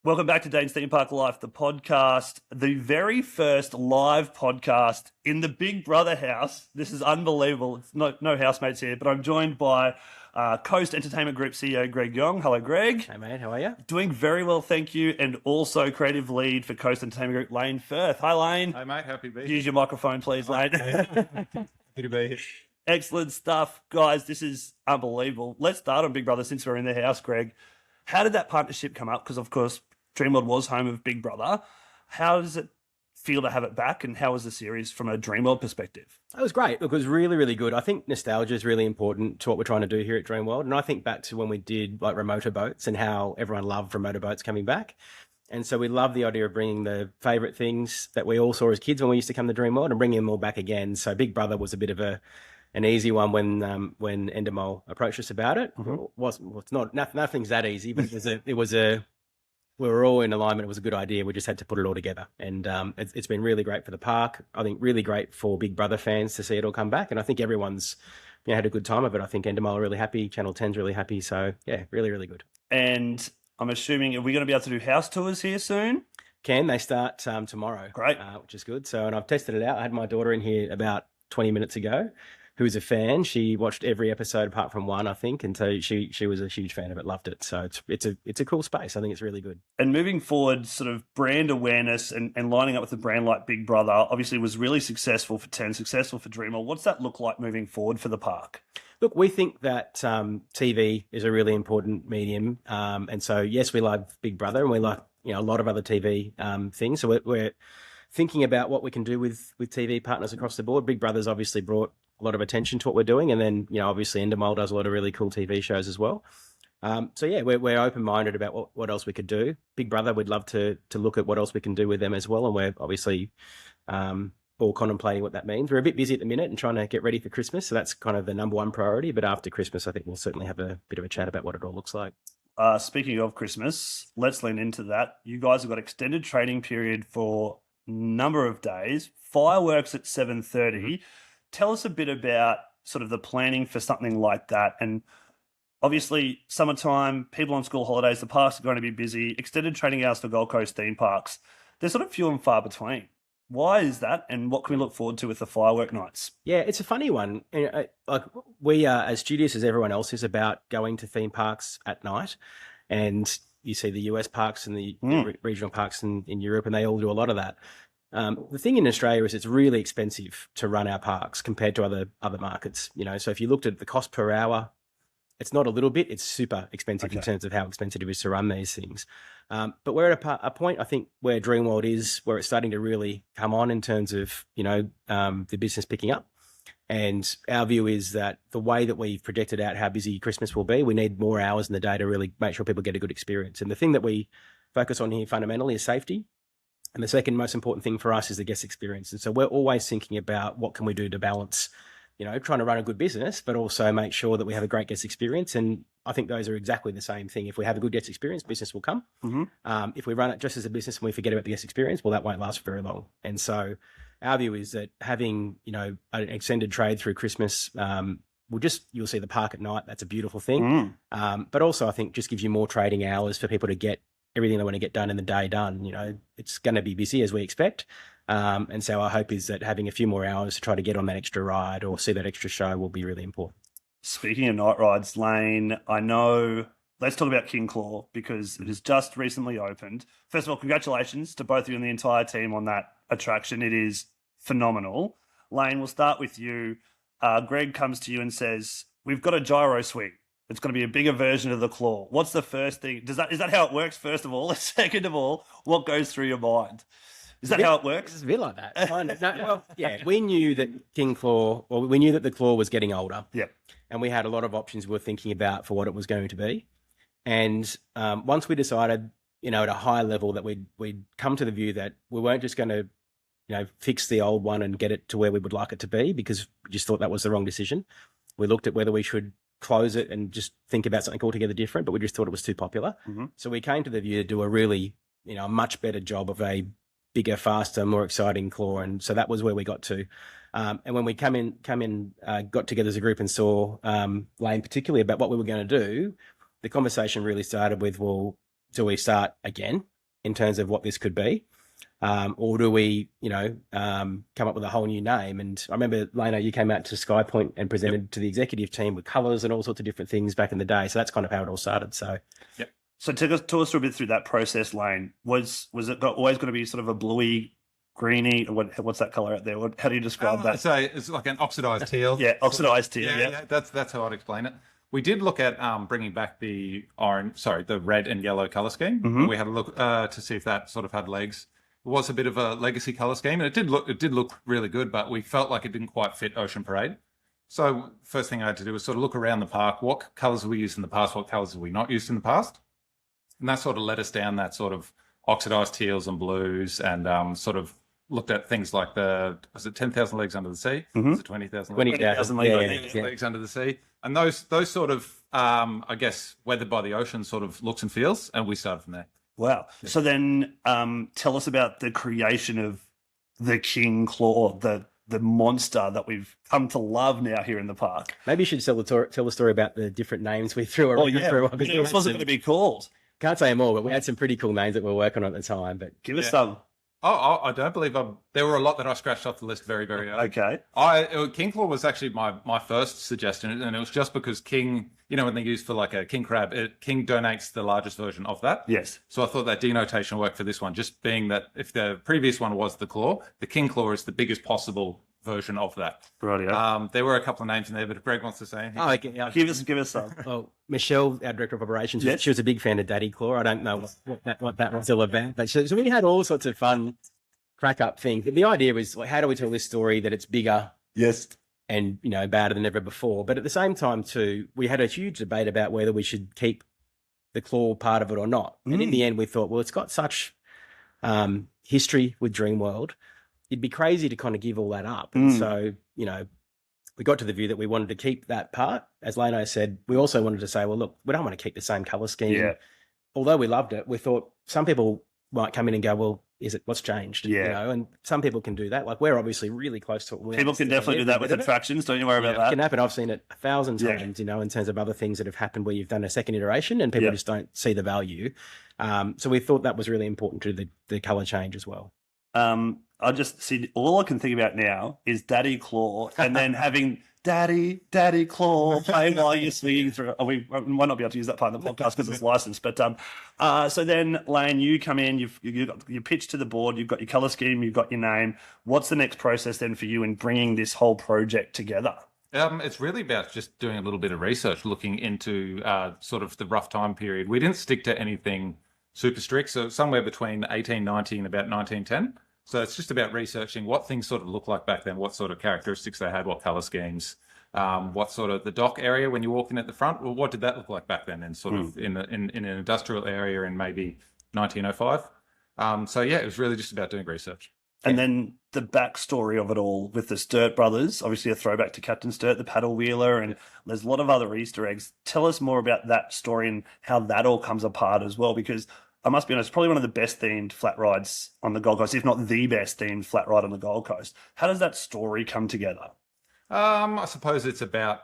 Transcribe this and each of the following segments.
Welcome back to Dane's Theme Park Life, the podcast, the very first live podcast in the Big Brother house. This is unbelievable. It's no housemates here, but I'm joined by Coast Entertainment Group CEO Greg Yong. Hello, Greg. Hey, mate. How are you? Doing very well, thank you. And also creative lead for Coast Entertainment Group, Laine Firth. Hi, Laine. Hey, mate. Happy to be here. Use your microphone, please, Laine. Happy to be here. Excellent stuff. Guys, this is unbelievable. Let's start on Big Brother since we're in the house, Greg. How did that partnership come up? Because, of course, Dreamworld was home of Big Brother. How does it feel to have it back, and how was the series from a Dreamworld perspective? It was great. Look, it was really, really good. I think nostalgia is really important to what we're trying to do here at Dreamworld. And I think back to when we did like remoter boats and how everyone loved remoter boats coming back. And so we love the idea of bringing the favourite things that we all saw as kids when we used to come to Dreamworld and bringing them all back again. So Big Brother was a bit of an easy one when Endemol approached us about it. Mm-hmm. Nothing's that easy, but we were all in alignment. It was a good idea. We just had to put it all together. And it's been really great for the park. I think really great for Big Brother fans to see it all come back. And I think everyone's had a good time of it. I think Endemol are really happy. Channel 10's really happy. So, yeah, really, really good. And I'm assuming, are we going to be able to do house tours here soon? They start tomorrow. Great. Which is good. So, and I've tested it out. I had my daughter in here about 20 minutes ago, who's a fan. She watched every episode apart from one, I think, and so she was a huge fan of it, loved it. So it's a cool space. I think it's really good. And moving forward, sort of brand awareness and lining up with a brand like Big Brother obviously was really successful for 10, successful for Dreamworld. What's that look like moving forward for the park? Look, we think that TV is a really important medium, and so yes, we love Big Brother, and we like a lot of other TV things. So we're thinking about what we can do with TV partners across the board. Big Brother's obviously brought a lot of attention to what we're doing, and then obviously Endemol does a lot of really cool TV shows as well. So yeah, we're open-minded about what else we could do. Big Brother, we'd love to look at what else we can do with them as well, and we're obviously all contemplating what that means. We're a bit busy at the minute and trying to get ready for Christmas, so that's kind of the number one priority. But after Christmas, I think we'll certainly have a bit of a chat about what it all looks like. Speaking of Christmas, let's lean into that. You guys have got extended trading period for a number of days. Fireworks at 7:30. Tell us a bit about sort of the planning for something like that. And obviously, summertime, people on school holidays, the parks are going to be busy. Extended trading hours for Gold Coast theme parks, they're sort of few and far between. Why is that? And what can we look forward to with the firework nights? Yeah, it's a funny one. Like we are as studious as everyone else is about going to theme parks at night. And you see the US parks and the regional parks in Europe, and they all do a lot of that. The thing in Australia is it's really expensive to run our parks compared to other markets. So if you looked at the cost per hour, it's not a little bit, it's super expensive in terms of how expensive it is to run these things. But we're at a point, I think, where Dreamworld is, where it's starting to really come on in terms of, the business picking up. And our view is that the way that we've projected out how busy Christmas will be, we need more hours in the day to really make sure people get a good experience. And the thing that we focus on here fundamentally is safety. And the second most important thing for us is the guest experience. And so we're always thinking about what can we do to balance, trying to run a good business, but also make sure that we have a great guest experience. And I think those are exactly the same thing. If we have a good guest experience, business will come. Mm-hmm. If we run it just as a business and we forget about the guest experience, well, that won't last very long. And so our view is that having, an extended trade through Christmas, you'll see the park at night. That's a beautiful thing. But also I think just gives you more trading hours for people to get everything they want to get done in the day done. It's going to be busy as we expect. And so our hope is that having a few more hours to try to get on that extra ride or see that extra show will be really important. Speaking of night rides, Laine, let's talk about King Claw because it has just recently opened. First of all, congratulations to both of you and the entire team on that attraction. It is phenomenal. Laine, we'll start with you. Greg comes to you and says, we've got a gyro swing. It's going to be a bigger version of the claw. What's the first thing? Is that how it works, first of all? Second of all, what goes through your mind? Is that how it works? It's a bit like that. We knew that we knew that the claw was getting older. Yeah. And we had a lot of options we were thinking about for what it was going to be. And once we decided, at a high level that we'd come to the view that we weren't just going to, fix the old one and get it to where we would like it to be, because we just thought that was the wrong decision. We looked at whether we should close it and just think about something altogether different, but we just thought it was too popular. Mm-hmm. So we came to the view to do a really, a much better job of a bigger, faster, more exciting claw. And so that was where we got to. And when we got together as a group and saw Laine particularly about what we were going to do, the conversation really started with, well, do we start again? in terms of what this could be? Or do we, come up with a whole new name? And I remember, Laine, you came out to Sky Point and presented to the executive team with colours and all sorts of different things back in the day. So that's kind of how it all started. So, So talk us through a bit through that process, Laine. Was it always going to be sort of a bluey, greeny? What's that colour out there? How do you describe that? So it's like an oxidised teal. Yeah, oxidised teal. Yeah, that's how I'd explain it. We did look at bringing back the red and yellow colour scheme. Mm-hmm. We had a look to see if that sort of had legs. It was a bit of a legacy colour scheme, and it did look really good, but we felt like it didn't quite fit Ocean Parade. So first thing I had to do was sort of look around the park. What colours have we used in the past? What colours have we not used in the past? And that sort of led us down that sort of oxidised teals and blues, and sort of looked at things like was it 10,000 Leagues Under the Sea? Mm-hmm. Was it 20,000 20,000 Leagues Under the Sea? And those sort of, I guess, weathered by the ocean sort of looks and feels, and we started from there. Wow. So then tell us about the creation of the king claw, the monster that we've come to love now here in the park. maybe you should tell the story about the different names we threw around. What was it going to be called? Can't say them all, but we had some pretty cool names that we were working on at the time. But Give us some. I don't believe there were a lot that I scratched off the list very, very early. Okay. King claw was actually my first suggestion, and it was just because king, when they use for like a king crab, king donates the largest version of that. Yes. So I thought that denotation worked for this one, just being that if the previous one was the claw, the king claw is the biggest possible version of that. Right. There were a couple of names in there, but if Greg wants to say anything. oh, okay, yeah. Give us some. Well, Michelle, our director of operations, Yes. she was a big fan of Daddy Claw. I don't know what that was all about, but so we had all sorts of fun crack up things. The idea was, like, how do we tell this story that it's bigger Yes. and badder than ever before? But at the same time, too, we had a huge debate about whether we should keep the claw part of it or not. And in the end, we thought, well, it's got such history with Dreamworld. It'd be crazy to kind of give all that up. And so, we got to the view that we wanted to keep that part. As Laine said, we also wanted to say, well, look, we don't want to keep the same colour scheme. Yeah. Although we loved it, we thought some people might come in and go, well, what's changed? Yeah. And some people can do that. Like, we're obviously really close to it. People can definitely do that with attractions. Don't you worry about It that. can happen. I've seen it 1,000 times, in terms of other things that have happened where you've done a second iteration and people just don't see the value. So we thought that was really important to the colour change as well. I just see, all I can think about now is Daddy Claw, and then having Daddy Claw playing while you're swinging through. We might not be able to use that part of the podcast because it's licensed, but so then, Laine, you come in, you've got your pitch to the board, you've got your colour scheme, you've got your name. What's the next process then for you in bringing this whole project together? It's really about just doing a little bit of research, looking into sort of the rough time period. We didn't stick to anything super strict, so somewhere between 1890 and about 1910. So it's just about researching what things sort of look like back then, what sort of characteristics they had, what colour schemes, what sort of the dock area when you walk in at the front. Well, what did that look like back then, and sort of in an industrial area in maybe 1905. So yeah, it was really just about doing research. And then the backstory of it all with the Sturt brothers, obviously a throwback to Captain Sturt, the paddle wheeler, and there's a lot of other Easter eggs. Tell us more about that story and how that all comes apart as well, because I must be honest, probably one of the best themed flat rides on the Gold Coast, if not the best themed flat ride on the Gold Coast. How does that story come together? I suppose it's about,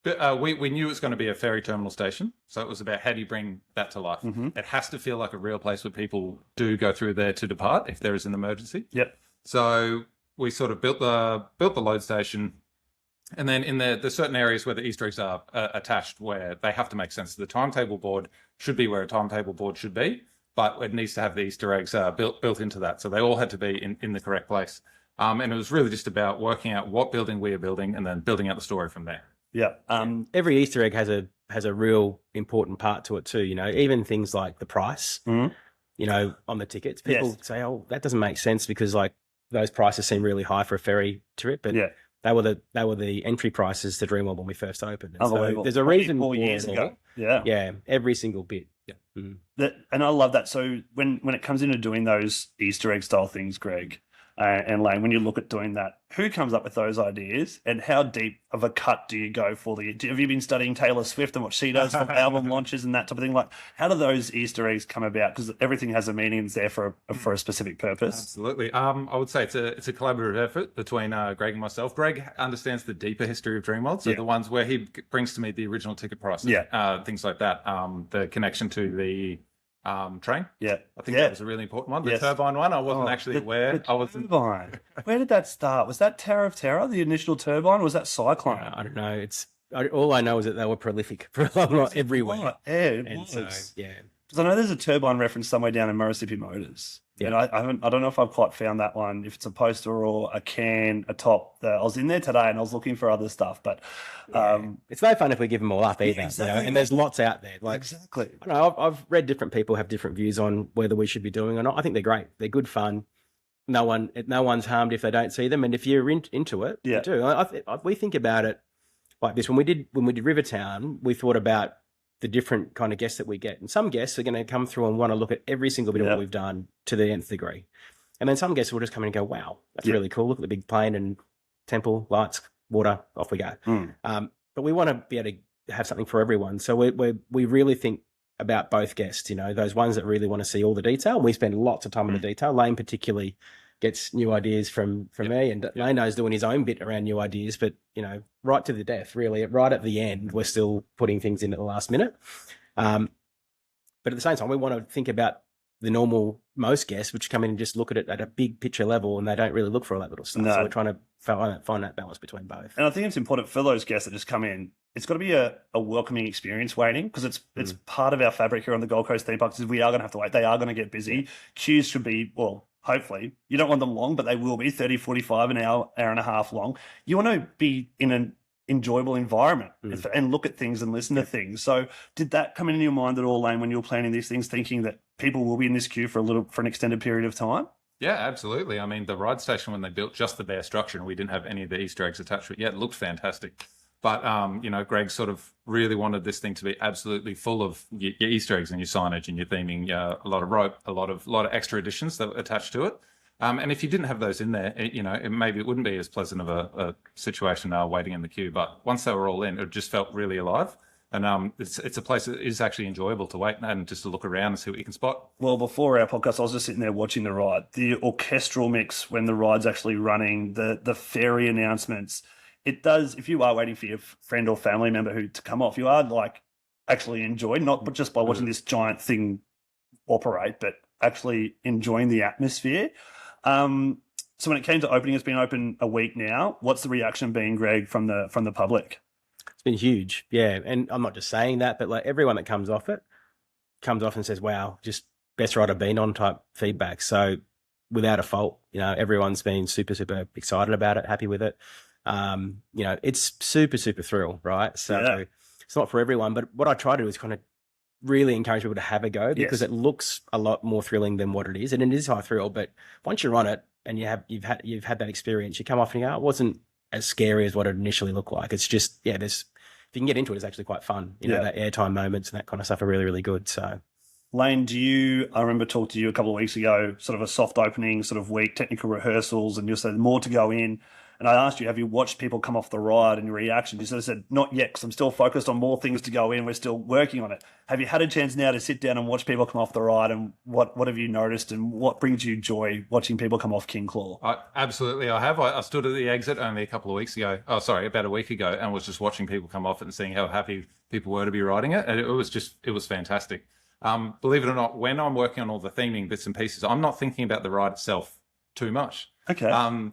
we knew it was going to be a ferry terminal station. So it was about how do you bring that to life? Mm-hmm. It has to feel like a real place where people do go through there to depart if there is an emergency. Yep. So we sort of built the load station. And then in there's certain areas where the Easter eggs are attached where they have to make sense. The timetable board should be where a timetable board should be, but it needs to have the Easter eggs built into that. So they all had to be in the correct place. And it was really just about working out what building we are building and then building out the story from there. Yeah. Every Easter egg has a real important part to it too. Even things like the price, on the tickets, people say, "Oh, that doesn't make sense," because like those prices seem really high for a ferry trip, but they were the entry prices to Dreamworld when we first opened. And so there's a reason 4 years ago. Yeah, every single bit. Yeah. And I love that. So when it comes into doing those Easter egg style things, Greg and Laine, when you look at doing that, who comes up with those ideas and how deep of a cut do you go for have you been studying Taylor Swift and what she does for album launches and that type of thing? Like, how do those Easter eggs come about? Because everything has a meaning, it's there for a specific purpose. Absolutely. I would say it's a collaborative effort between Greg and myself. Greg understands the deeper history of Dreamworld, so the ones where he brings to me the original ticket prices, things like that, the connection to the train. Yeah. I think that was a really important one. The turbine one, I wasn't actually aware. I wasn't. Turbine. Where did that start? Was that Tower of Terror, the initial turbine, or was that Cyclone? I don't know. All I know is that they were prolific for a lot everywhere. Yeah, it was. So, yeah. Because I know there's a turbine reference somewhere down in Mississippi Motors. Yeah. And I don't know if I've quite found that one, if it's a poster or a can, a top. I was in there today and I was looking for other stuff, but it's no fun if we give them all up either. Exactly. And there's lots out there. Exactly. I don't know, I've read different people have different views on whether we should be doing or not. I think they're great. They're good fun. No one's harmed if they don't see them, and if you're into it, you do. We think about it like this. When we did Rivertown, we thought about the different kind of guests that we get. And some guests are going to come through and want to look at every single bit of what we've done to the nth degree. And then some guests will just come in and go, wow, that's really cool. Look at the big plane and temple, lights, water, off we go. But we want to be able to have something for everyone. So we really think about both guests, those ones that really want to see all the detail. We spend lots of time on the detail. Laine particularly gets new ideas from me, and Laino's doing his own bit around new ideas, but right to the death, really, right at the end, we're still putting things in at the last minute. But at the same time, we want to think about the most guests, which come in and just look at it at a big picture level, and they don't really look for all that little stuff. No. So we're trying to find that balance between both. And I think it's important for those guests that just come in. It's got to be a welcoming experience waiting, because it's part of our fabric here on the Gold Coast theme parks. Is we are going to have to wait. They are going to get busy. Queues should be, hopefully, you don't want them long, but they will be 30, 45, an hour and a half long. You want to be in an enjoyable environment and look at things and listen to things. So did that come into your mind at all, Laine, when you were planning these things, thinking that people will be in this queue for an extended period of time? Yeah, absolutely. I mean, the ride station, when they built just the bare structure and we didn't have any of the Easter eggs attached to it, it looked fantastic. But, Greg sort of really wanted this thing to be absolutely full of your Easter eggs and your signage and your theming, a lot of rope, a lot of extra additions that were attached to it. And if you didn't have those in there, maybe it wouldn't be as pleasant of a situation waiting in the queue. But once they were all in, it just felt really alive. And it's a place that is actually enjoyable to wait and just to look around and see what you can spot. Well, before our podcast, I was just sitting there watching the ride, the orchestral mix when the ride's actually running, the ferry announcements. It does, if you are waiting for your friend or family member to come off, you are actually enjoying, not just by watching this giant thing operate, but actually enjoying the atmosphere. So when it came to opening, it's been open a week now. What's the reaction been, Greg, from the public? It's been huge, yeah. And I'm not just saying that, but everyone that comes off and says, wow, just best ride I've been on type feedback. So without a fault, everyone's been super, super excited about it, happy with it. It's super, super thrill, right? So it's not for everyone, but what I try to do is kind of really encourage people to have a go, because it looks a lot more thrilling than what it is. And it is high thrill, but once you're on it and you've had that experience, you come off and you go, it wasn't as scary as what it initially looked like. It's just, if you can get into it, it's actually quite fun. That airtime moments and that kind of stuff are really, really good. So Laine, I remember talking to you a couple of weeks ago, sort of a soft opening sort of week, technical rehearsals, and you said more to go in. And I asked you, have you watched people come off the ride and your reaction? You sort of said, not yet, because I'm still focused on more things to go in. We're still working on it. Have you had a chance now to sit down and watch people come off the ride? And what have you noticed? And what brings you joy watching people come off King Claw? Absolutely, I have. I stood at the exit only about a week ago, and was just watching people come off it and seeing how happy people were to be riding it. And it was fantastic. Believe it or not, when I'm working on all the theming bits and pieces, I'm not thinking about the ride itself too much. Okay.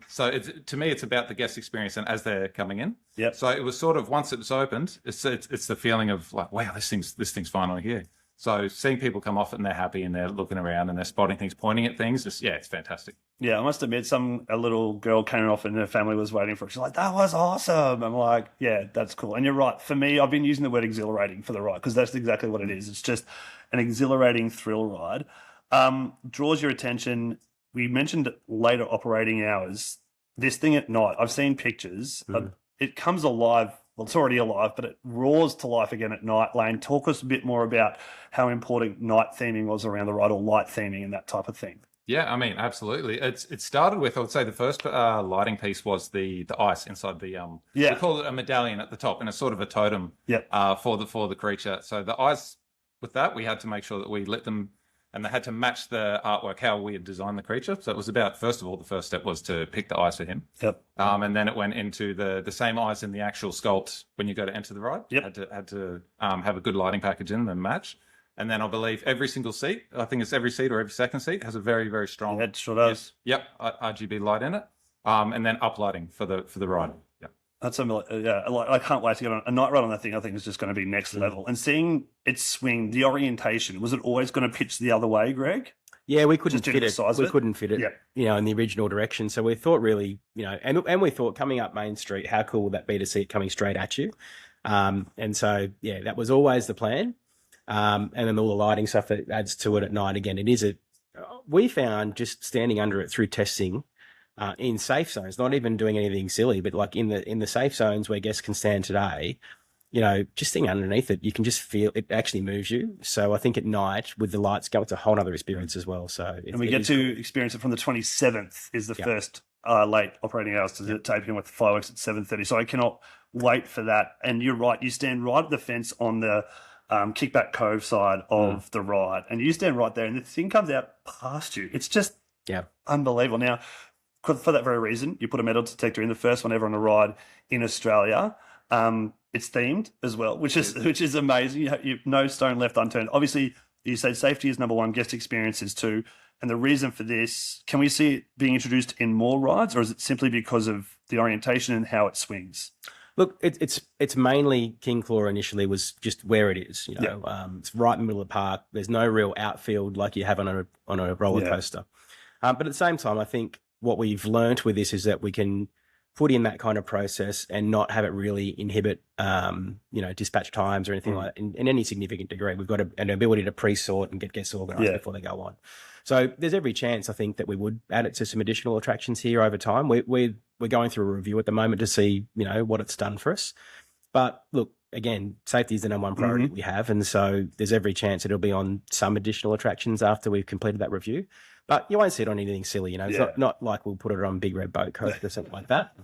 So to me, it's about the guest experience and as they're coming in. Yeah. So it was sort of, once it was opened, it's the feeling of wow, this thing's finally here. So seeing people come off it and they're happy and they're looking around and they're spotting things, pointing at things, it's fantastic. Yeah, I must admit, a little girl came off and her family was waiting for it. She's like, that was awesome. I'm like, yeah, that's cool. And you're right. For me, I've been using the word exhilarating for the ride, because that's exactly what it is. It's just an exhilarating thrill ride. Draws your attention. We mentioned later operating hours. This thing at night, I've seen pictures. It comes alive. Well, it's already alive, but it roars to life again at night. Laine, talk us a bit more about how important night theming was around the ride, or light theming and that type of thing. Yeah, I mean, absolutely. It started with, I would say, the first lighting piece was the ice inside the we call it a medallion at the top, and it's sort of a totem for the creature. So the ice, with that, we had to make sure that we lit them, and they had to match the artwork, how we had designed the creature. So it was about, first of all, the first step was to pick the eyes for him. Yep. And then it went into the same eyes in the actual sculpt when you go to enter the ride. Yep. Had to have a good lighting package in them match. And then I believe every single seat, I think it's every seat or every second seat, has a very, very strong. It sure does. Yep, RGB light in it. And then uplighting for the ride. Yep. That's I can't wait to get on a night ride on that thing. I think is just going to be next level. And seeing it swing, the orientation, was it always going to pitch the other way, Greg? Yeah, we couldn't fit it. We couldn't fit it, Yeah. In the original direction. So we thought really, and we thought coming up Main Street, how cool would that be to see it coming straight at you? And so, yeah, that was always the plan. And then all the lighting stuff that adds to it at night. Again, we found just standing under it through testing in safe zones, not even doing anything silly, but like in the safe zones where guests can stand today, just sitting underneath it, you can just feel it actually moves you. So I think at night with the lights go, it's a whole other experience as well. So and we get to experience it from the 27th is the first late operating hours to tape in with the fireworks at 7:30. So I cannot wait for that. And you're right, you stand right at the fence on the kickback cove side of the ride, and you stand right there, and the thing comes out past you. It's just unbelievable. Now, for that very reason, you put a metal detector in, the first one ever on a ride in Australia. It's themed as well, which is amazing. You no stone left unturned. Obviously, you say safety is number one, guest experience is two, and the reason for this, can we see it being introduced in more rides, or is it simply because of the orientation and how it swings? Look, it's mainly King Claw initially was just where it is. It's right in the middle of the park. There's no real outfield like you have on a roller coaster. But at the same time, I think what we've learnt with this is that we can put in that kind of process and not have it really inhibit, dispatch times or anything like that in any significant degree. We've got an ability to pre-sort and get guests organised before they go on. So there's every chance, I think, that we would add it to some additional attractions here over time. We're going through a review at the moment to see, what it's done for us. But look, again, safety is the number one priority we have. And so there's every chance it'll be on some additional attractions after we've completed that review. But you won't see it on anything silly, It's not like we'll put it on Big Red Boat Coaster or something like that.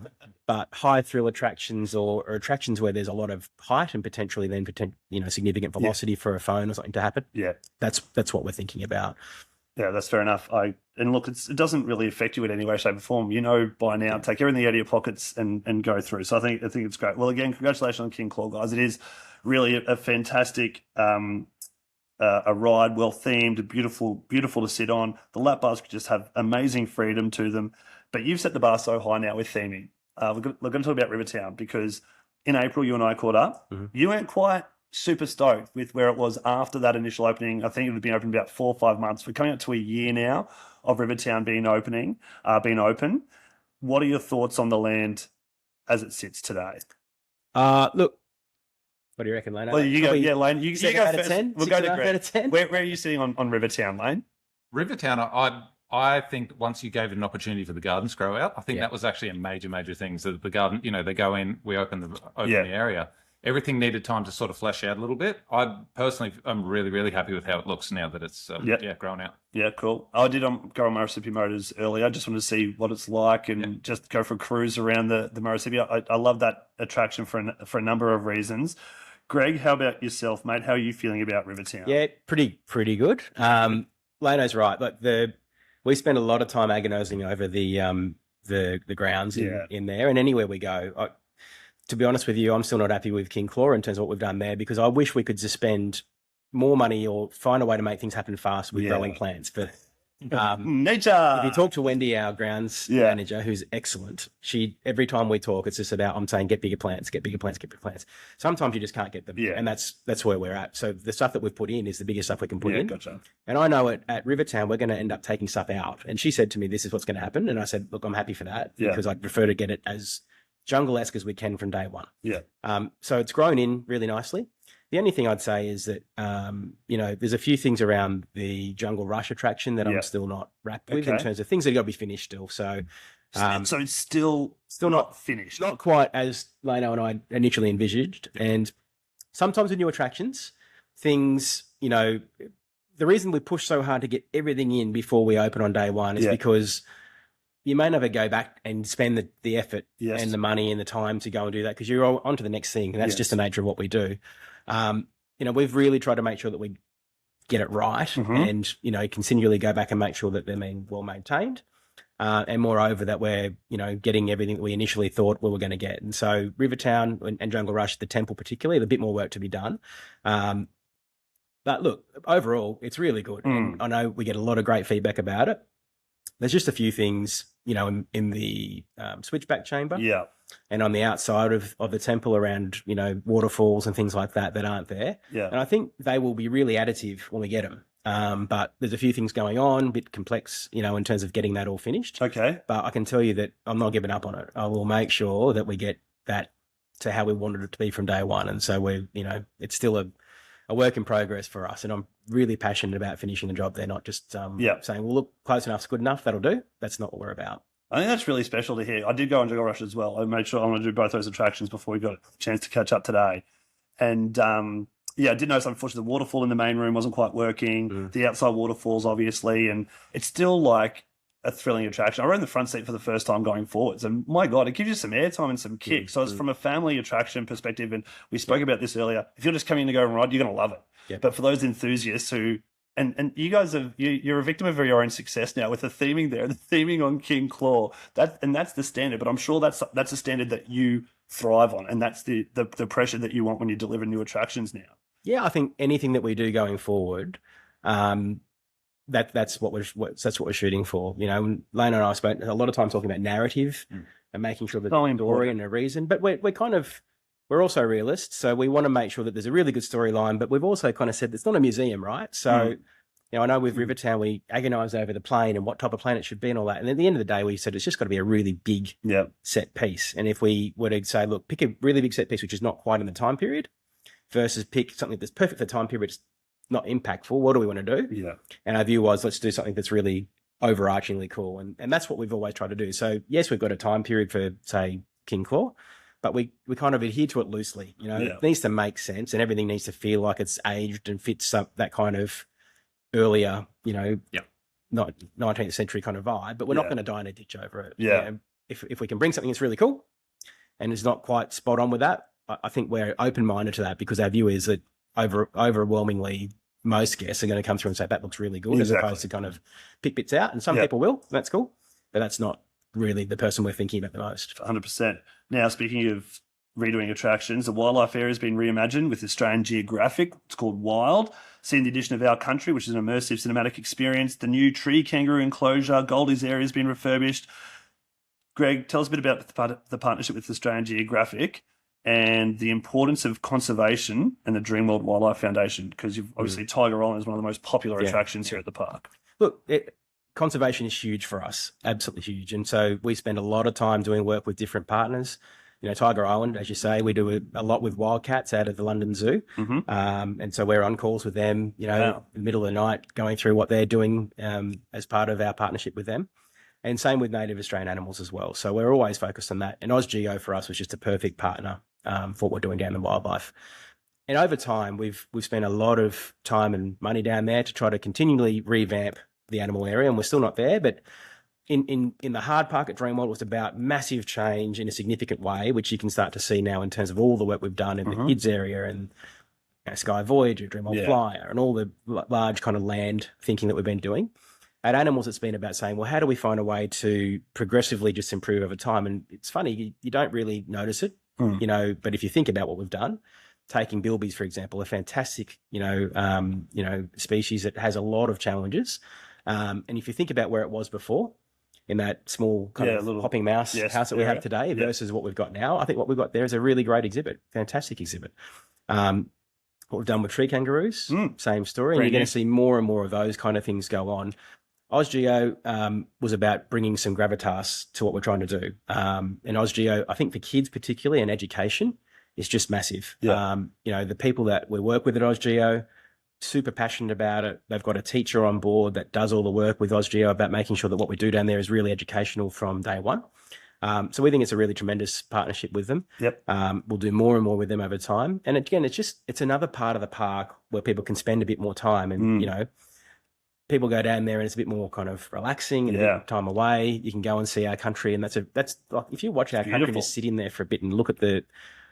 But high thrill attractions or attractions where there's a lot of height and potentially then significant velocity for a phone or something to happen. Yeah, that's what we're thinking about. Yeah, that's fair enough. And look, it doesn't really affect you in any way, shape, or form. By now, take everything out of your pockets and go through. So I think it's great. Well, again, congratulations on King Claw, guys. It is really a fantastic a ride, well themed, beautiful to sit on. The lap bars just have amazing freedom to them. But you've set the bar so high now with theming. We're going to talk about Rivertown because in April you and I caught up. You weren't quite super stoked with where it was after that initial opening. I think it had been open about 4 or 5 months. We're coming up to a year now of Rivertown being open. What are your thoughts on the land as it sits today? Look, what do you reckon, Laine? Well, you go, Laine. You go first. 10? We'll go to Greg. Out of 10? Where are you sitting on Rivertown, Laine? Rivertown, I think once you gave it an opportunity for the gardens to grow out, I think that was actually a major thing. So the garden, they go in, we open the area. Everything needed time to sort of flesh out a little bit. I'm really, really happy with how it looks now that it's grown out. Yeah, cool. I did go on Murrissippi Motors earlier. I just wanted to see what it's like and just go for a cruise around the Murrissippi. I love that attraction for a number of reasons. Greg, how about yourself, mate? How are you feeling about Rivertown? Yeah, pretty good. Laino's right. Like we spend a lot of time agonising over the grounds in there, and anywhere we go. To be honest with you, I'm still not happy with King Claw in terms of what we've done there because I wish we could just spend more money or find a way to make things happen fast with growing plants. But nature. If you talk to Wendy, our grounds manager, who's excellent, every time we talk, it's just about I'm saying get bigger plants, get bigger plants, get bigger plants. Sometimes you just can't get them, and that's where we're at. So the stuff that we've put in is the biggest stuff we can put in. Gotcha. And I know at Rivertown we're going to end up taking stuff out. And she said to me, "This is what's going to happen." And I said, "Look, I'm happy for that because I'd prefer to get it as jungle-esque as we can from day one." So it's grown in really nicely. The only thing I'd say is that, there's a few things around the Jungle Rush attraction that I'm still not wrapped with in terms of things that got to be finished still. So it's still not finished. Not quite as Laino and I initially envisaged. And sometimes with new attractions, things, the reason we push so hard to get everything in before we open on day one is because you may never go back and spend the effort and the money and the time to go and do that because you're on to the next thing. And that's just the nature of what we do. We've really tried to make sure that we get it right and, continually go back and make sure that they're being well maintained. And moreover, that we're, getting everything that we initially thought we were going to get. And so Rivertown and Jungle Rush, the temple particularly, there's a bit more work to be done. But look, overall, it's really good. And I know we get a lot of great feedback about it. There's just a few things, in the switchback chamber and on the outside of the temple around, waterfalls and things like that aren't there. Yeah. And I think they will be really additive when we get them. But there's a few things going on, a bit complex, in terms of getting that all finished. Okay. But I can tell you that I'm not giving up on it. I will make sure that we get that to how we wanted it to be from day one. And so it's still a work in progress for us. And I'm really passionate about finishing the job. They're not just saying, well, look, close enough's good enough. That'll do. That's not what we're about. I think that's really special to hear. I did go on Joggle Rush as well. I made sure I want to do both those attractions before we got a chance to catch up today. And I did notice, unfortunately, the waterfall in the main room wasn't quite working. The outside waterfalls, obviously. And it's still like a thrilling attraction. I rode in the front seat for the first time going forwards, and my God, it gives you some airtime and some kick. So it's from a family attraction perspective, and we spoke about this earlier. If you're just coming to go and ride, you're going to love it. Yeah. But for those enthusiasts who, and you guys you're a victim of your own success now with the theming there, the theming on King Claw. That's the standard. But I'm sure that's a standard that you thrive on, and that's the pressure that you want when you deliver new attractions now. Yeah, I think anything that we do going forward. That's what we're shooting for. Laine and I spent a lot of time talking about narrative and making sure that there's a story and a reason. But we're also realists, so we want to make sure that there's a really good storyline. But we've also kind of said it's not a museum, right? So I know with Rivertown we agonised over the plane and what type of plane it should be and all that. And at the end of the day, we said it's just got to be a really big set piece. And if we were to say, look, pick a really big set piece which is not quite in the time period, versus pick something that's perfect for the time period, it's not impactful. What do we want to do? Yeah. And our view was, let's do something that's really overarchingly cool. And that's what we've always tried to do. So yes, we've got a time period for, say, King Claw, but we kind of adhere to it loosely. It needs to make sense and everything needs to feel like it's aged and fits up that kind of earlier, not 19th century kind of vibe, but we're not going to die in a ditch over it. Yeah. If we can bring something that's really cool and is not quite spot on with that, I think we're open-minded to that, because our view is that overwhelmingly most guests are going to come through and say that looks really good, as opposed to kind of pick bits out. And some people will, that's cool, but that's not really the person we're thinking about the most. 100%. Now, speaking of redoing attractions, the wildlife area has been reimagined with Australian Geographic. It's called Wild. Seeing the addition of Our Country, which is an immersive cinematic experience. The new tree kangaroo enclosure, Goldie's area has been refurbished. Greg, tell us a bit about the partnership with Australian Geographic and the importance of conservation and the Dreamworld Wildlife Foundation, because you've obviously Tiger Island is one of the most popular attractions here at the park. Look, conservation is huge for us, absolutely huge. And so we spend a lot of time doing work with different partners. Tiger Island, as you say, we do a lot with wildcats out of the London Zoo. And so we're on calls with them, in the middle of the night, going through what they're doing as part of our partnership with them. And same with native Australian animals as well. So we're always focused on that. And AusGeo for us was just a perfect partner for what we're doing down in wildlife. And over time, we've spent a lot of time and money down there to try to continually revamp the animal area, and we're still not there. But in the hard park at Dreamworld, it was about massive change in a significant way, which you can start to see now in terms of all the work we've done in the kids area and Sky Voyager, Dreamworld Flyer, and all the large kind of land thinking that we've been doing. At animals, it's been about saying, well, how do we find a way to progressively just improve over time? And it's funny, you don't really notice it, but if you think about what we've done, taking bilbies, for example, a fantastic, species that has a lot of challenges. And if you think about where it was before, in that small kind of little hopping mouse house that we have today versus what we've got now, I think what we've got there is a really great exhibit, fantastic exhibit. What we've done with tree kangaroos, same story. And you're going to see more and more of those kind of things go on. AusGeo was about bringing some gravitas to what we're trying to do. And AusGeo, I think for kids particularly and education, is just massive. The people that we work with at AusGeo, super passionate about it. They've got a teacher on board that does all the work with AusGeo about making sure that what we do down there is really educational from day one. So we think it's a really tremendous partnership with them. We'll do more and more with them over time. And again, it's another part of the park where people can spend a bit more time and, people go down there and it's a bit more kind of relaxing and a bit more time away. You can go and see Our Country, and that's like, if you watch Our Country and just sit in there for a bit and look at the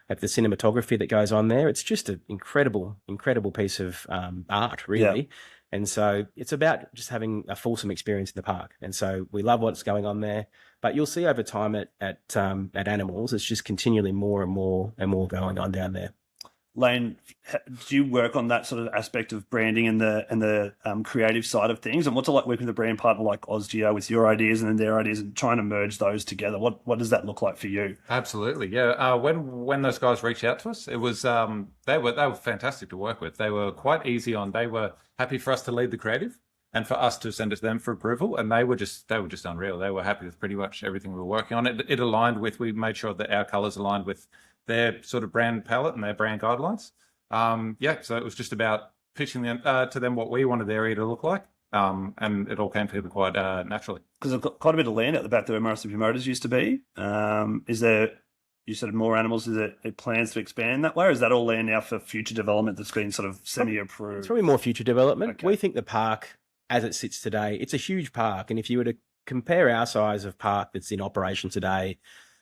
cinematography that goes on there, it's just an incredible piece of art, really. And so it's about just having a fulsome experience in the park. And so we love what's going on there. But you'll see over time at Animals, it's just continually more and more going on down there. Laine, do you work on that sort of aspect of branding and the creative side of things? And what's it like working with a brand partner like Ozgeo with your ideas and then their ideas and trying to merge those together? What does that look like for you? Absolutely, yeah. When those guys reached out to us, it was they were fantastic to work with. They were quite easy on. They were happy for us to lead the creative and for us to send it to them for approval. And they were just unreal. They were happy with pretty much everything we were working on. It aligned with. We made sure that our colors aligned with their sort of brand palette and their brand guidelines. So it was just about pitching them to them what we wanted their area to look like. And it all came together quite naturally. Because I've got quite a bit of land at the back there where Murrissippi Motors used to be. Is there, you said more animals, is there plans to expand that way? Or is that all land now for future development that's been sort of semi-approved? It's probably more future development. Okay. We think the park, as it sits today, it's a huge park. And if you were to compare our size of park that's in operation today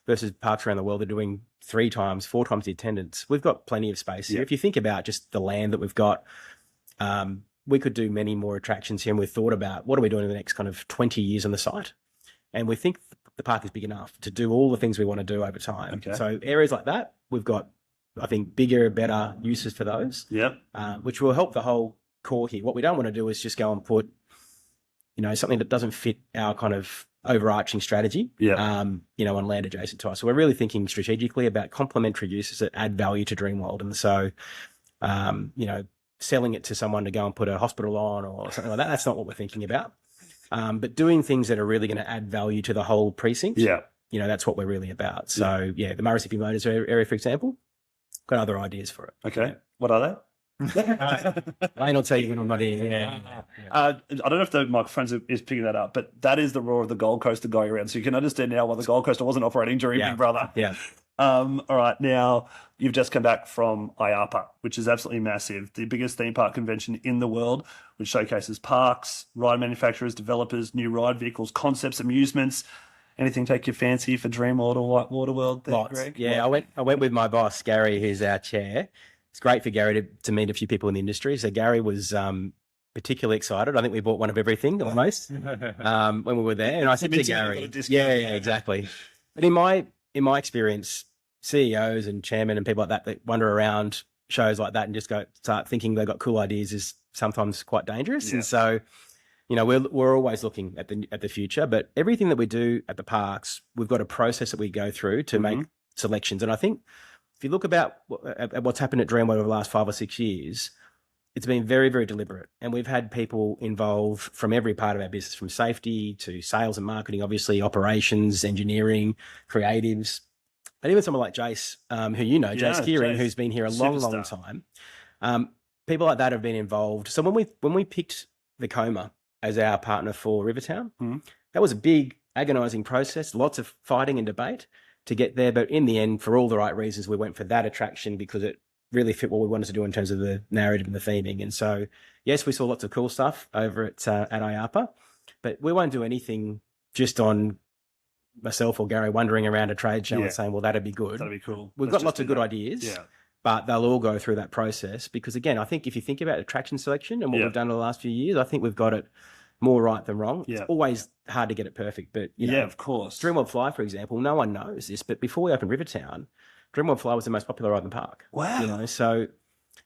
versus parks around the world that are doing 3 times, 4 times the attendance, we've got plenty of space here. Yeah. If you think about just the land that we've got, we could do many more attractions here, and we've thought about what are we doing in the next kind of 20 years on the site. And we think the park is big enough to do all the things we want to do over time. Okay. So areas like that, we've got, I think, bigger, better uses for those, Yep. which will help the whole core here. What we don't want to do is just go and put, something that doesn't fit our kind of overarching strategy, Yeah. on land adjacent to us. So we're really thinking strategically about complementary uses that add value to Dreamworld. And so, selling it to someone to go and put a hospital on or something like that, that's not what we're thinking about. But doing things that are really going to add value to the whole precinct, Yeah. That's what we're really about. So, the Murrissippi Motors area, for example, got other ideas for it. Okay. What are they? Laine will tell you when I'm not here. Yeah. I don't know if the microphone is picking that up, but that is the roar of the Gold Coaster going around. So you can understand now why the Gold Coaster wasn't operating during Big Brother. Yeah. All right. Now, you've just come back from IAAPA, which is absolutely massive, the biggest theme park convention in the world, which showcases parks, ride manufacturers, developers, new ride vehicles, concepts, amusements. Anything take your fancy for Dreamworld or Whitewater World there, Lots. Greg? Yeah, I went with my boss, Gary, who's our chair. It's great for Gary to meet a few people in the industry. So Gary was particularly excited. I think we bought one of everything almost when we were there. And I said to Gary, yeah, exactly. But in my experience, CEOs and chairmen and people like that wander around shows like that and just start thinking they've got cool ideas is sometimes quite dangerous. Yeah. And so, we're always looking at the future. But everything that we do at the parks, we've got a process that we go through to make selections. And I think if you look at what's happened at Dreamworld over the last 5 or 6 years, it's been very, very deliberate. And we've had people involved from every part of our business, from safety to sales and marketing, obviously operations, engineering, creatives, and even someone like Jace, who Jace Kearing, who's been here a long, long time. People like that have been involved. So when we picked Vekoma as our partner for Rivertown, that was a big, agonising process, lots of fighting and debate to get there. But in the end, for all the right reasons, we went for that attraction because it really fit what we wanted to do in terms of the narrative and the theming. And so, yes, we saw lots of cool stuff over at IAAPA, but we won't do anything just on myself or Gary wandering around a trade show and saying, well, that'd be good. That'd be cool. We've got lots of good ideas, but they'll all go through that process because, again, I think if you think about attraction selection and what we've done in the last few years, I think we've got it more right than wrong. Yeah. It's always hard to get it perfect, but of course. Dreamworld Fly, for example, no one knows this, but before we opened Rivertown, Dreamworld Fly was the most popular ride in the park. Wow. So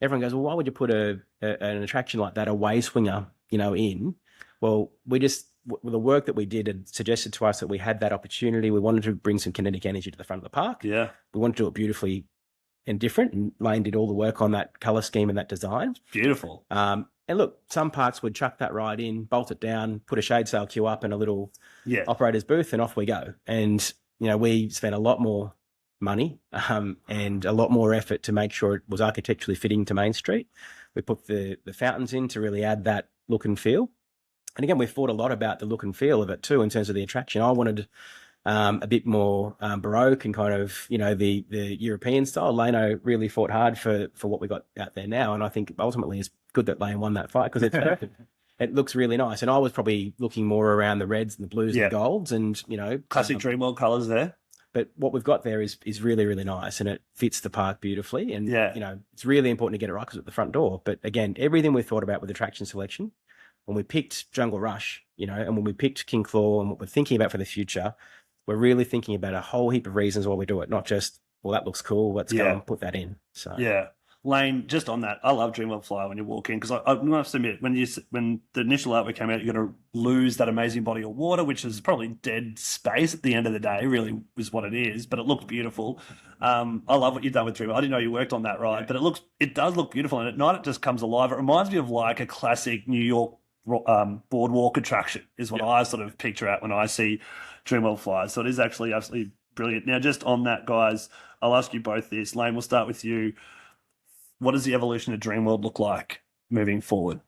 everyone goes, well, why would you put an attraction like that, a way swinger, in? Well, the work that we did had suggested to us that we had that opportunity. We wanted to bring some kinetic energy to the front of the park. Yeah. We wanted to do it beautifully and different, and Laine did all the work on that colour scheme and that design. Beautiful. And look, some parks would chuck that ride in, bolt it down, put a shade sail queue up and a little operator's booth, and off we go. And, we spent a lot more money and a lot more effort to make sure it was architecturally fitting to Main Street. We put the fountains in to really add that look and feel. And again, we thought a lot about the look and feel of it too in terms of the attraction. I wanted a bit more Baroque and kind of, the European style. Laine really fought hard for what we got out there now. And I think ultimately it's good that Laine won that fight because it's perfect. It looks really nice. And I was probably looking more around the reds and the blues and the golds and, classic Dreamworld colours there. But what we've got there is really, really nice and it fits the park beautifully. And, it's really important to get it right because it's at the front door. But again, everything we thought about with attraction selection, when we picked Jungle Rush, and when we picked King Claw and what we're thinking about for the future, we're really thinking about a whole heap of reasons why we do it, not just, well, that looks cool, let's go and put that in. So Laine, just on that, I love Dreamworld Flyer when you walk in because I must admit when the initial artwork came out, you're going to lose that amazing body of water, which is probably dead space at the end of the day. Really is what it is, but it looks beautiful. I love what you've done with Dreamworld. I didn't know you worked on that ride, but it does look beautiful, and at night it just comes alive. It reminds me of like a classic New York boardwalk attraction is what I sort of picture out when I see Dreamworld Flyer. So it is actually absolutely brilliant. Now, just on that, guys, I'll ask you both this. Laine, we'll start with you. What does the evolution of Dreamworld look like moving forward?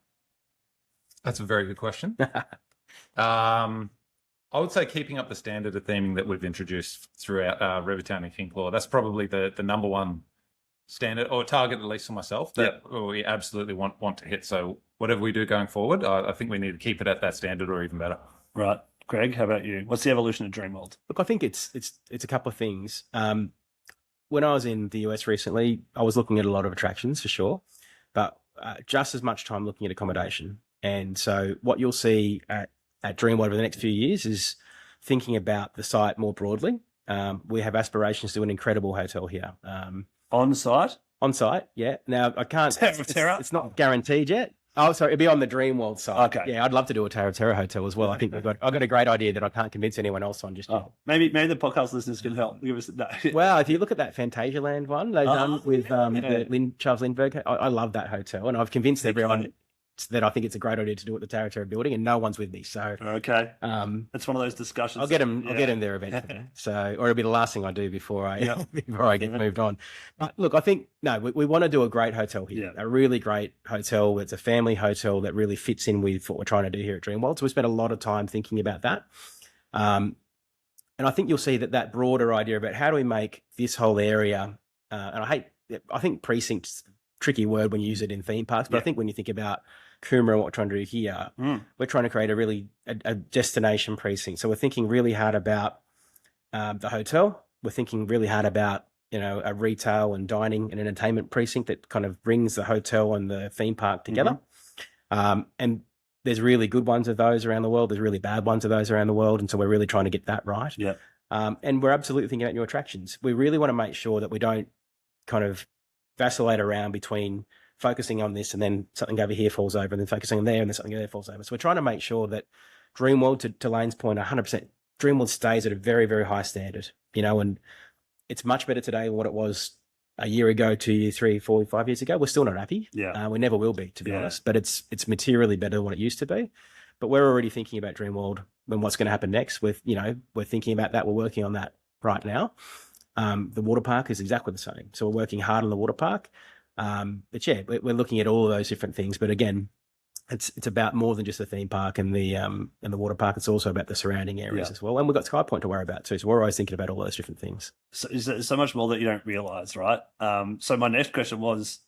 That's a very good question. I would say keeping up the standard of theming that we've introduced throughout Rivertown and King Claw. That's probably the number one standard or target, at least for myself, that we absolutely want to hit. So whatever we do going forward, I think we need to keep it at that standard or even better. Right. Greg, how about you? What's the evolution of Dreamworld? Look, I think it's a couple of things. When I was in the US recently, I was looking at a lot of attractions for sure, but just as much time looking at accommodation. And so what you'll see at Dreamworld over the next few years is thinking about the site more broadly. We have aspirations to do an incredible hotel here. On site? On site, yeah. Now, I can't... Terra? It's not guaranteed yet. Oh, sorry, it'd be on the Dreamworld side. Okay. Yeah, I'd love to do a Terra hotel as well. I think I've got a great idea that I can't convince anyone else on just yet. Maybe the podcast listeners can help. Give us Well, if you look at that Fantasialand one they've done with the Charles Lindbergh, I love that hotel, and I've convinced everyone that I think it's a great idea to do at the Terra building, and no one's with me. So okay, it's one of those discussions. I'll get him there eventually. So, or it'll be the last thing I do before I get moved on. But look, I think we want to do a great hotel here, a really great hotel. It's a family hotel that really fits in with what we're trying to do here at Dreamworld. So we spent a lot of time thinking about that, and I think you'll see that broader idea about how do we make this whole area. And I think precinct's a tricky word when you use it in theme parks, but I think when you think about Coomera and what we're trying to do here, we're trying to create a destination precinct. So we're thinking really hard about the hotel. We're thinking really hard about a retail and dining and entertainment precinct that kind of brings the hotel and the theme park together. And there's really good ones of those around the world. There's really bad ones of those around the world, and so we're really trying to get that right. Yeah. And we're absolutely thinking about new attractions. We really want to make sure that we don't kind of vacillate around between focusing on this and then something over here falls over and then focusing on there and then something there falls over. So we're trying to make sure that Dreamworld, to Laine's point, 100%, Dreamworld stays at a very, very high standard, and it's much better today than what it was a year ago, 2 years, 3, 4, 5 years ago. We're still not happy. Yeah. We never will be, to be honest, but it's materially better than what it used to be. But we're already thinking about Dreamworld and what's going to happen next with, we're thinking about that. We're working on that right now. The water park is exactly the same. So we're working hard on the water park. But yeah, we're looking at all of those different things. But again, it's about more than just the theme park and the water park. It's also about the surrounding areas as well. And we've got Sky Point to worry about too. So we're always thinking about all those different things. So there's so much more that you don't realise, right? So my next question was,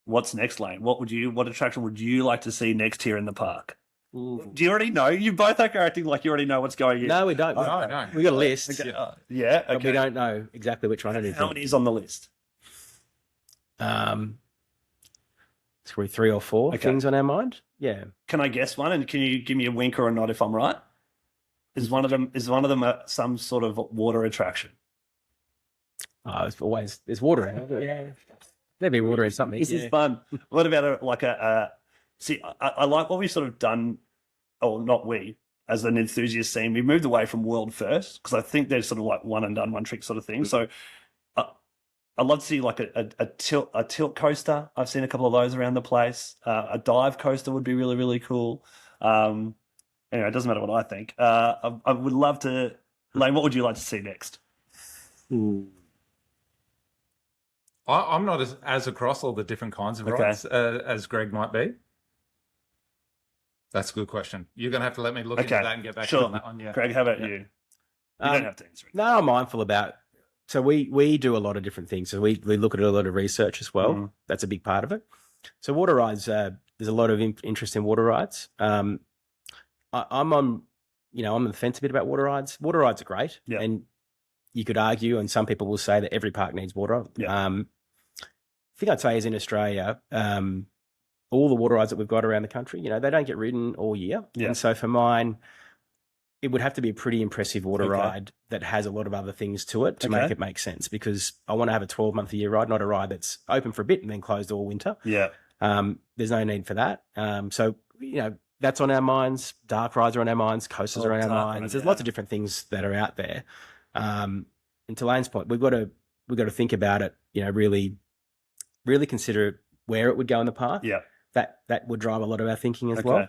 what's next, Laine? What attraction would you like to see next here in the park? Ooh. Do you already know? You both are acting like you already know what's going in. No, we don't. No. We've got a list. Okay. But we don't know exactly which one it is. How many is on the list? It's probably 3 or 4 things on our mind. Yeah. Can I guess one? And can you give me a wink or a nod if I'm right? Is one of them some sort of water attraction? There's water in it. Yeah. There'd be water in something. This is fun. What about see, I like what we've sort of done, or not we, as an enthusiast scene. We moved away from world first because I think they're sort of like one and done, one trick sort of thing. So I'd love to see like a tilt coaster. I've seen a couple of those around the place. A dive coaster would be really, really cool. Anyway, it doesn't matter what I think. I would love to... Laine, what would you like to see next? I'm not as across all the different kinds of rides as Greg might be. That's a good question. You're going to have to let me look into that and get back to you on that one. Yeah. Greg, how about you? You don't have to answer it. No, I'm mindful about... So we do a lot of different things. So we look at a lot of research as well. That's a big part of it. So water rides, there's a lot of interest in water rides. I'm on the fence a bit about water rides. Water rides are great. Yeah. And you could argue, and some people will say that every park needs water. Yeah. The thing I'd say is in Australia, all the water rides that we've got around the country, they don't get ridden all year. Yeah. And so for mine, it would have to be a pretty impressive water Okay. ride that has a lot of other things to it to Okay. make it make sense, because I want to have a 12-month-a-year ride, not a ride that's open for a bit and then closed all winter. Yeah. There's no need for that. So, that's on our minds. Dark rides are on our minds. Coasters are on our dark minds. rides, There's yeah. lots of different things that are out there. And to Laine's point, we've got to think about it, really, really consider where it would go in the park. Yeah. That would drive a lot of our thinking as well.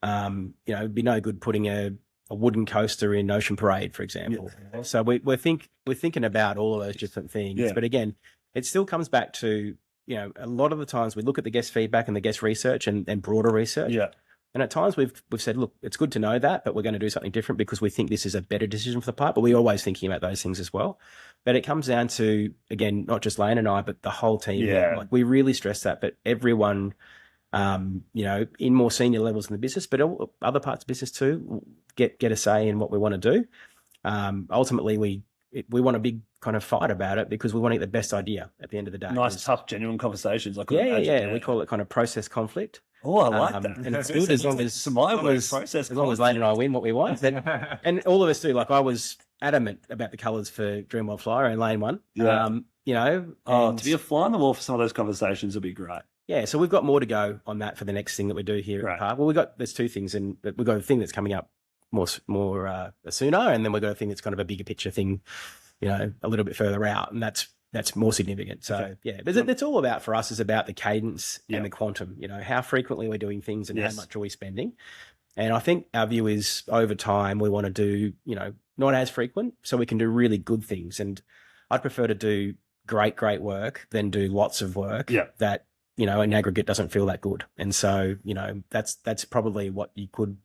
It'd be no good putting a wooden coaster in Ocean Parade, for example. Yeah. So we're thinking about all of those different things. Yeah. But again, it still comes back to, a lot of the times we look at the guest feedback and the guest research and broader research. Yeah. And at times we've said, look, it's good to know that, but we're going to do something different because we think this is a better decision for the park. But we're always thinking about those things as well. But it comes down to, again, not just Laine and I, but the whole team. Yeah. Like, we really stress that, but everyone, in more senior levels in the business, but other parts of business too, get a say in what we want to do. Ultimately, we want a big kind of fight about it because we want to get the best idea at the end of the day. Nice, tough, genuine conversations. I could Yeah. imagine. We call it kind of process conflict. Oh, I like that. And it's good as long as process. as long as Laine and I win what we want. And all of us do. Like, I was adamant about the colours for Dreamworld Flyer, and Laine won. Yeah. And to be a fly on the wall for some of those conversations would be great. yeah, so we've got more to go on that for the next thing that we do here Right. at the park. Well, there's two things, and we've got a thing that's coming up more sooner, and then we've got a thing that's kind of a bigger picture thing, a little bit further out, and that's more significant. So Okay. yeah, but it's all about, for us, is about the cadence Yeah. and the quantum. How frequently we're doing things and Yes. how much are we spending. And I think our view is, over time we want to do not as frequent, so we can do really good things. And I'd prefer to do great work than do lots of work Yeah. that in aggregate doesn't feel that good. And so that's probably what you could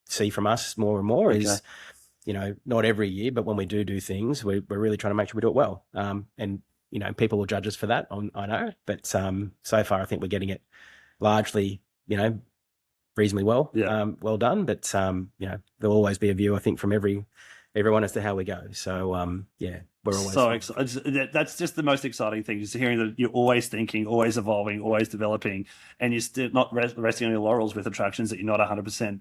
see from us more and more is, not every year, but when we do things, we're really trying to make sure we do it well. And people will judge us for that, I know, but so far I think we're getting it largely, reasonably well, well done. But there'll always be a view, I think, from everyone as to how we go. So we're always so excited. That's just the most exciting thing, just hearing that you're always thinking, always evolving, always developing, and you're still not resting on your laurels with attractions that you're not 100%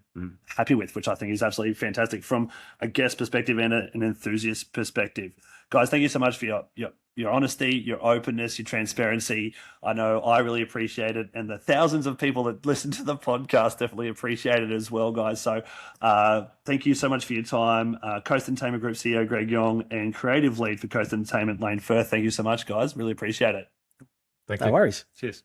happy with, which I think is absolutely fantastic from a guest perspective and an enthusiast perspective. Guys, thank you so much for your honesty, your openness, your transparency. I know I really appreciate it, and the thousands of people that listen to the podcast definitely appreciate it as well, guys. So thank you so much for your time. Coast Entertainment Group CEO Greg Yong and Creative Lead for Coast Entertainment Laine Firth, thank you so much, guys. Really appreciate it. Thank no you. worries. Cheers.